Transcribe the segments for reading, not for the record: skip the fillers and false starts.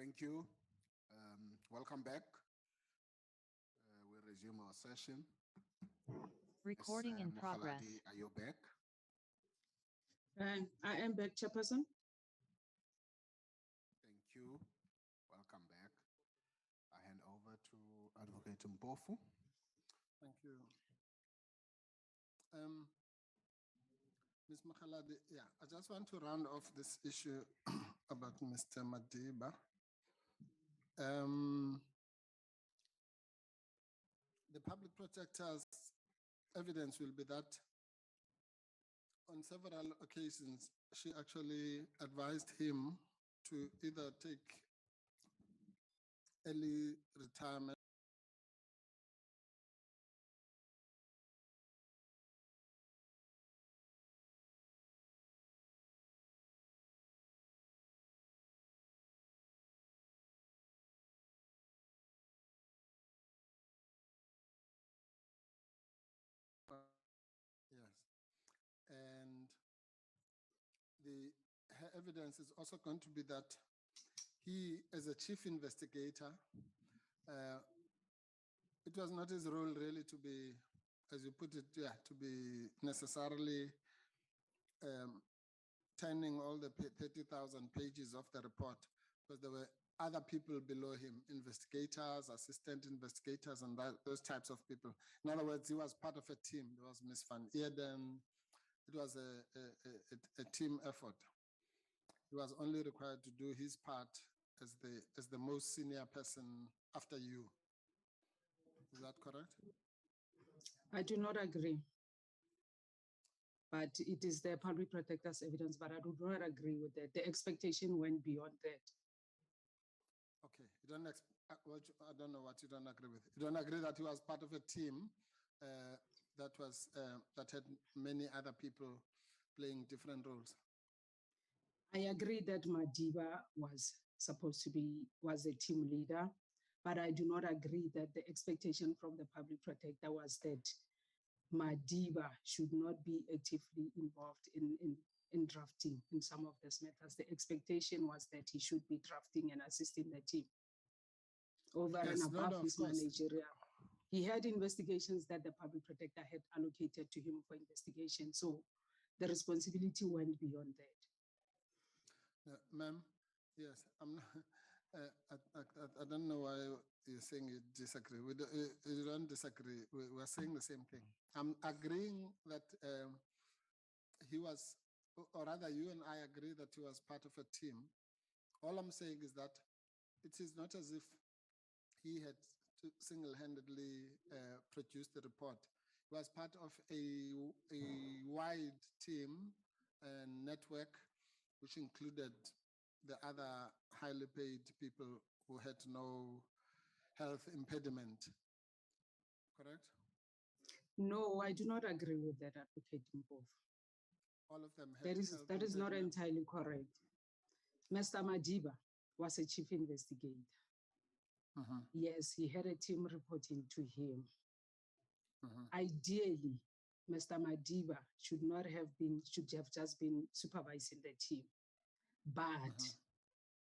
Thank you. Welcome back. We resume our session. Recording in progress. Mogaladi, are you back? I am back, Chairperson. Thank you. Welcome back. I hand over to Advocate Mpofu. Thank you. Ms. Mogaladi, yeah, I just want to round off this issue about Mr. Madiba. The public protector's evidence will be that on several occasions, she actually advised him to either take early retirement and her evidence is also going to be that he, as a chief investigator, it was not his role really to be, as you put it, yeah, to be necessarily turning all the 30,000 pages of the report, because there were other people below him, investigators, assistant investigators, and those types of people. In other words, he was part of a team. There was Ms. Van Eerden. It was a team effort. He was only required to do his part as the most senior person after you. Is that correct? I do not agree. But it is the public protector's evidence, but I do not agree with that. The expectation went beyond that. Okay, you don't I don't know what you don't agree with. You don't agree that he was part of a team that had many other people playing different roles. I agree that Madiba was a team leader, but I do not agree that the expectation from the public protector was that Madiba should not be actively involved in drafting in some of these matters. The expectation was that he should be drafting and assisting the team over and above his managerial. He had investigations that the public protector had allocated to him for investigation. So the responsibility went beyond that. Ma'am, yes, I'm not, I don't know why you're saying you disagree. You don't disagree. We're saying the same thing. I'm agreeing that he was, or rather you and I agree that he was part of a team. All I'm saying is that it is not as if he had single-handedly produced the report. He was part of a wide team and network, which included the other highly paid people who had no health impediment. Correct? No, I do not agree with that, Advocate Mpofu. All of them had that is not entirely correct. Mr. Madiba was a chief investigator. Yes, he had a team reporting to him. Ideally, Mr. Madiba should have just been supervising the team. But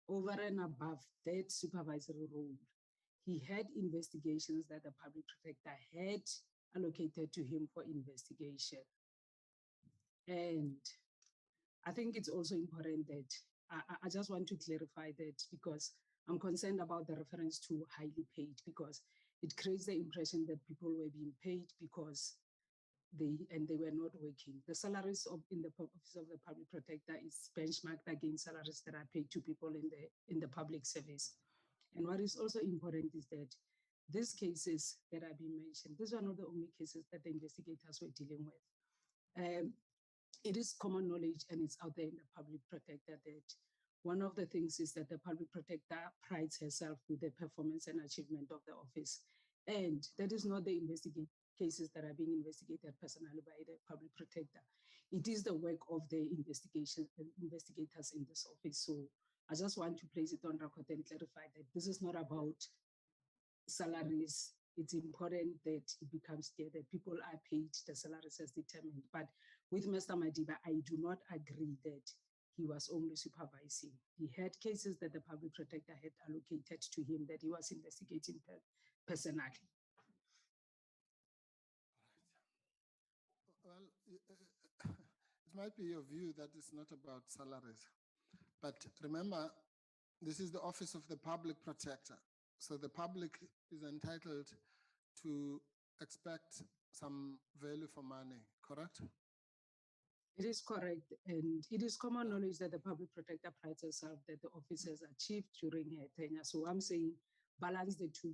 over and above that supervisory role, he had investigations that the public protector had allocated to him for investigation. And I think it's also important that I just want to clarify that, because I'm concerned about the reference to highly paid, because it creates the impression that people were being paid because they were not working. The salaries in the Office of the Public Protector is benchmarked against salaries that are paid to people in the public service. And what is also important is that these cases that are being mentioned, these are not the only cases that the investigators were dealing with. It is common knowledge, and it's out there in the public protector, that one of the things is that the public protector prides herself with the performance and achievement of the office. And that is not the cases that are being investigated personally by the public protector. It is the work of the investigators in this office. So I just want to place it on record and clarify that this is not about salaries. It's important that it becomes clear that people are paid the salaries as determined. But with Mr. Madiba, I do not agree that he was only supervising. He had cases that the public protector had allocated to him that he was investigating personally. Well, it might be your view that it's not about salaries, but remember, this is the office of the public protector. So the public is entitled to expect some value for money, correct? It is correct, and it is common knowledge that the public protector prides herself that the officers achieved during her tenure. So I'm saying balance the two.